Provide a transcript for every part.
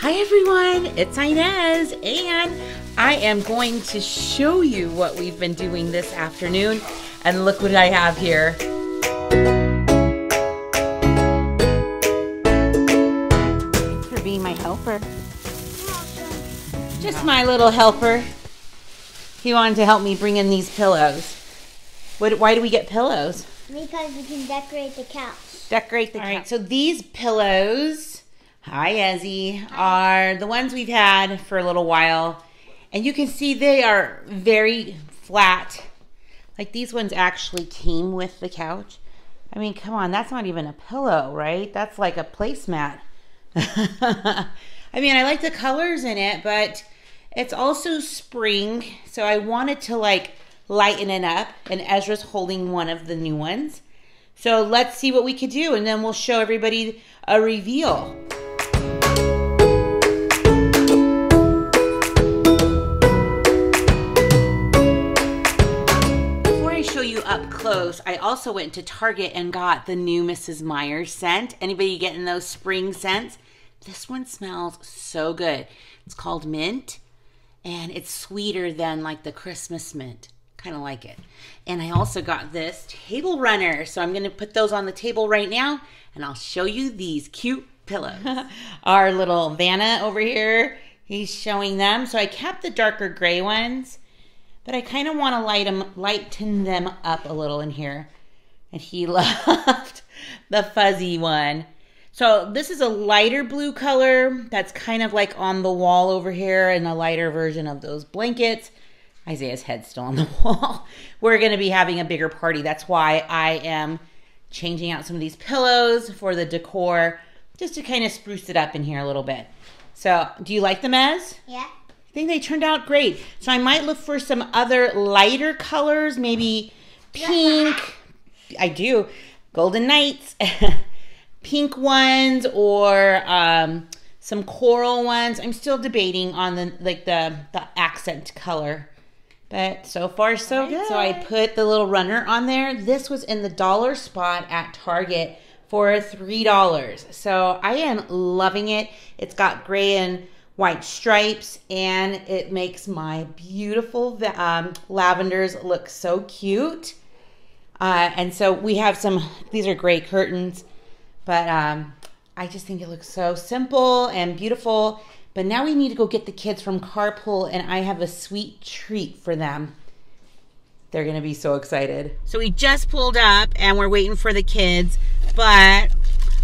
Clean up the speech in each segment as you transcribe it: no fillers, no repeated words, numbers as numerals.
Hi everyone, it's Ines, and I am going to show you what we've been doing this afternoon. And look what I have here. Thanks for being my helper. Just my little helper. He wanted to help me bring in these pillows. Why do we get pillows? Because we can decorate the couch. Decorate the couch. All right, so these pillows, hi Ezzy, are the ones we've had for a little while. And you can see they are very flat. Like these ones actually came with the couch. I mean, come on, that's not even a pillow, right? That's like a placemat. I mean, I like the colors in it, but it's also spring. So I wanted to like lighten it up, and Ezra's holding one of the new ones. So let's see what we could do, and then we'll show everybody a reveal. Before I show you up close, I also went to Target and got the new Mrs. Meyer's scent. Anybody getting those spring scents? This one smells so good. It's called Mint, and it's sweeter than like the Christmas mint. Kind of like it. And I also got this table runner. So I'm going to put those on the table right now, and I'll show you these cute pillows. Our little Vanna over here, he's showing them. So I kept the darker gray ones, but I kind of want to lighten them up a little in here. And he loved the fuzzy one. So this is a lighter blue color that's kind of like on the wall over here, and a lighter version of those blankets. Isaiah's head's still on the wall. We're going to be having a bigger party. That's why I am changing out some of these pillows for the decor, just to kind of spruce it up in here a little bit. So, do you like them, Ez? Yeah. I think they turned out great. So I might look for some other lighter colors, maybe pink. I do. Golden Nights. Pink ones, or some coral ones. I'm still debating on the accent color. But so far, so good. So I put the little runner on there. This was in the dollar spot at Target for $3. So I am loving it. It's got gray and white stripes, and it makes my beautiful lavenders look so cute. And so we have these are gray curtains, but I just think it looks so simple and beautiful. But now we need to go get the kids from carpool, and I have a sweet treat for them. They're going to be so excited. So we just pulled up, and we're waiting for the kids, but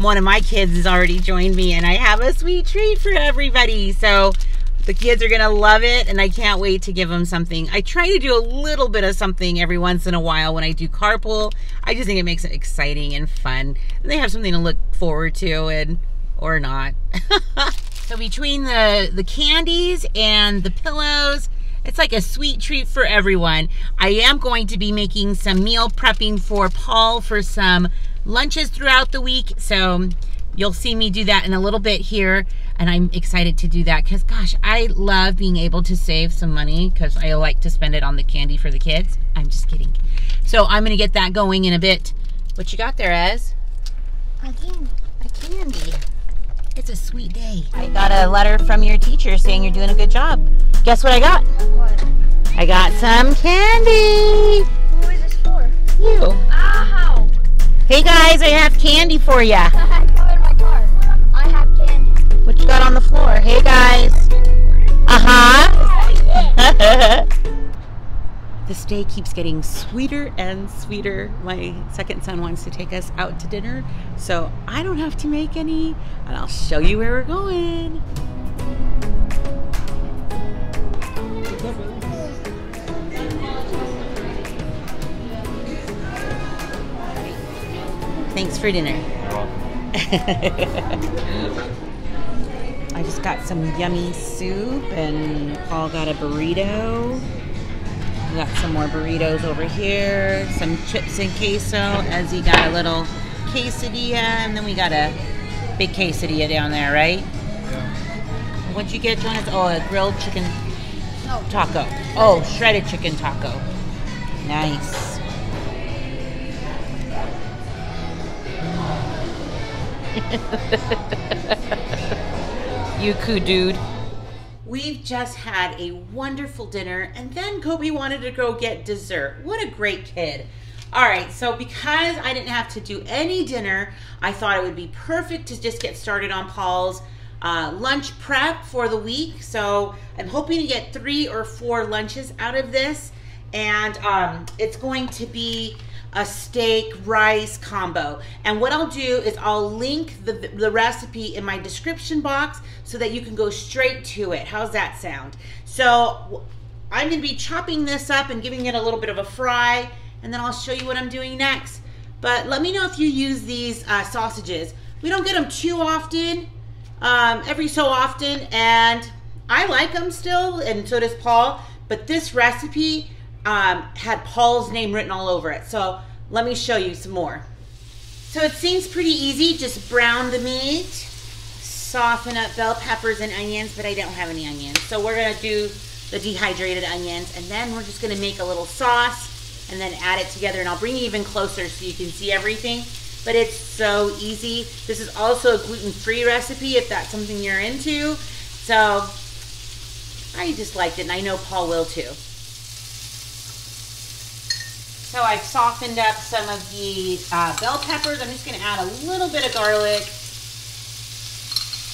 one of my kids has already joined me, and I have a sweet treat for everybody. So the kids are going to love it, and I can't wait to give them something. I try to do a little bit of something every once in a while when I do carpool. I just think it makes it exciting and fun. And they have something to look forward to, or not. So between the candies and the pillows, it's like a sweet treat for everyone. I am going to be making some meal prepping for Paul for some lunches throughout the week. So you'll see me do that in a little bit here. And I'm excited to do that because, gosh, I love being able to save some money because I like to spend it on the candy for the kids. I'm just kidding. So I'm going to get that going in a bit. What you got there, Ez? A candy. A candy. It's a sweet day. I got a letter from your teacher saying you're doing a good job. Guess what I got? What? I got some candy. Who is this for? You. Ow! Hey guys, I have candy for you. Come in my car. I have candy. What you got on the floor? Hey guys. This day keeps getting sweeter and sweeter. My second son wants to take us out to dinner, so I don't have to make any, and I'll show you where we're going. Thanks for dinner. I just got some yummy soup, and Paul got a burrito. We got some more burritos over here, some chips and queso. Ezzy got a little quesadilla, and then we got a big quesadilla down there, right? Yeah. What'd you get, Jonas? Oh, a grilled chicken taco. Oh, shredded chicken taco. Nice. You cool dude. We've just had a wonderful dinner, and then Kobe wanted to go get dessert. What a great kid. All right, so because I didn't have to do any dinner, I thought it would be perfect to just get started on Paul's lunch prep for the week. So I'm hoping to get 3 or 4 lunches out of this, and it's going to be a steak rice combo. And what I'll do is I'll link the recipe in my description box so that you can go straight to it. How's that sound? So I'm going to be chopping this up and giving it a little bit of a fry, and then I'll show you what I'm doing next. But let me know if you use these sausages. We don't get them too often, every so often, and I like them still, and so does Paul. But this recipe had Paul's name written all over it. So let me show you some more. So it seems pretty easy. Just brown the meat, soften up bell peppers and onions, but I don't have any onions. So we're gonna do the dehydrated onions, and then we're just gonna make a little sauce and then add it together, and I'll bring you even closer so you can see everything. But it's so easy. This is also a gluten-free recipe if that's something you're into. So I just liked it, and I know Paul will too. So I've softened up some of the bell peppers. I'm just gonna add a little bit of garlic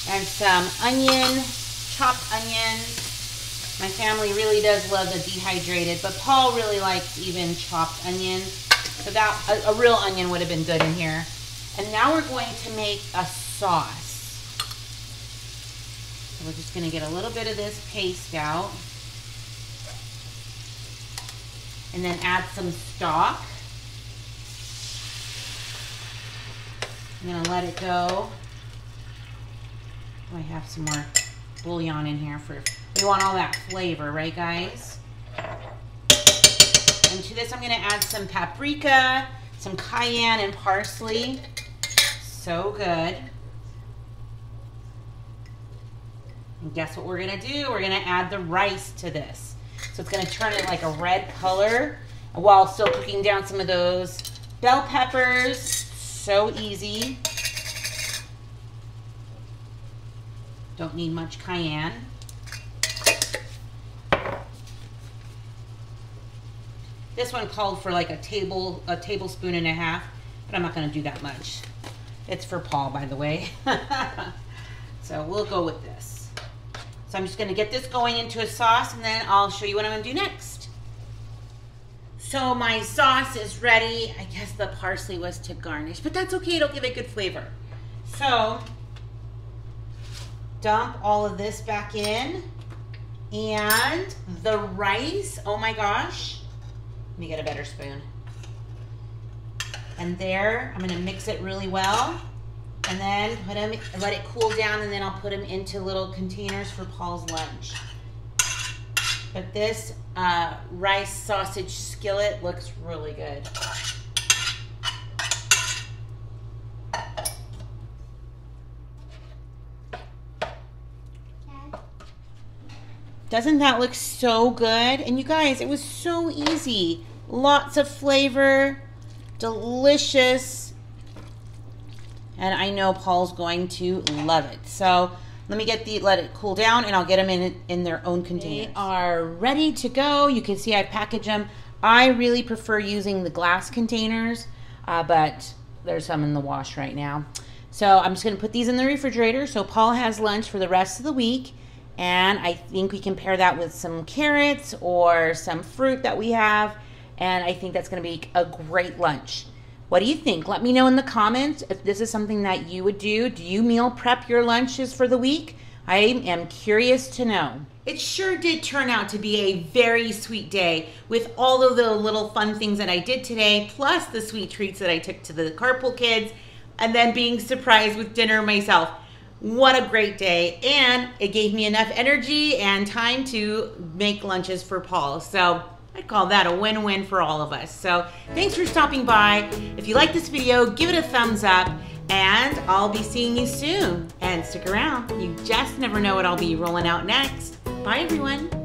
and some onion, chopped onions. My family really does love the dehydrated, but Paul really likes even chopped onions. So that a real onion would have been good in here. And now we're going to make a sauce. So we're just gonna get a little bit of this paste out. And then add some stock. I'm gonna let it go. Oh, I have some more bouillon in here we want all that flavor, right guys? And to this I'm gonna add some paprika, some cayenne and parsley. So good. And guess what we're gonna do? We're gonna add the rice to this. So it's gonna turn it like a red color while still cooking down some of those bell peppers. So easy. Don't need much cayenne. This one called for like a tablespoon and a half, but I'm not gonna do that much. It's for Paul, by the way. So we'll go with this. So I'm just gonna get this going into a sauce, and then I'll show you what I'm gonna do next. So my sauce is ready. I guess the parsley was to garnish, but that's okay, it'll give it good flavor. So dump all of this back in, and the rice, oh my gosh. Let me get a better spoon. And there, I'm gonna mix it really well, and then let it cool down, and then I'll put them into little containers for Paul's lunch. But this rice sausage skillet looks really good. Doesn't that look so good? And you guys, it was so easy. Lots of flavor, delicious. And I know Paul's going to love it. So let me let it cool down, and I'll get them in their own containers. They are ready to go. You can see I package them. I really prefer using the glass containers, but there's some in the wash right now. So I'm just gonna put these in the refrigerator so Paul has lunch for the rest of the week. And I think we can pair that with some carrots or some fruit that we have. And I think that's gonna be a great lunch. What do you think? Let me know in the comments if this is something that you would do. Do you meal prep your lunches for the week? I am curious to know. It sure did turn out to be a very sweet day with all of the little fun things that I did today, plus the sweet treats that I took to the carpool kids, and then being surprised with dinner myself. What a great day, and it gave me enough energy and time to make lunches for Paul. So I'd call that a win-win for all of us. So thanks for stopping by. If you like this video, give it a thumbs up, and I'll be seeing you soon. And stick around, you just never know what I'll be rolling out next. Bye everyone.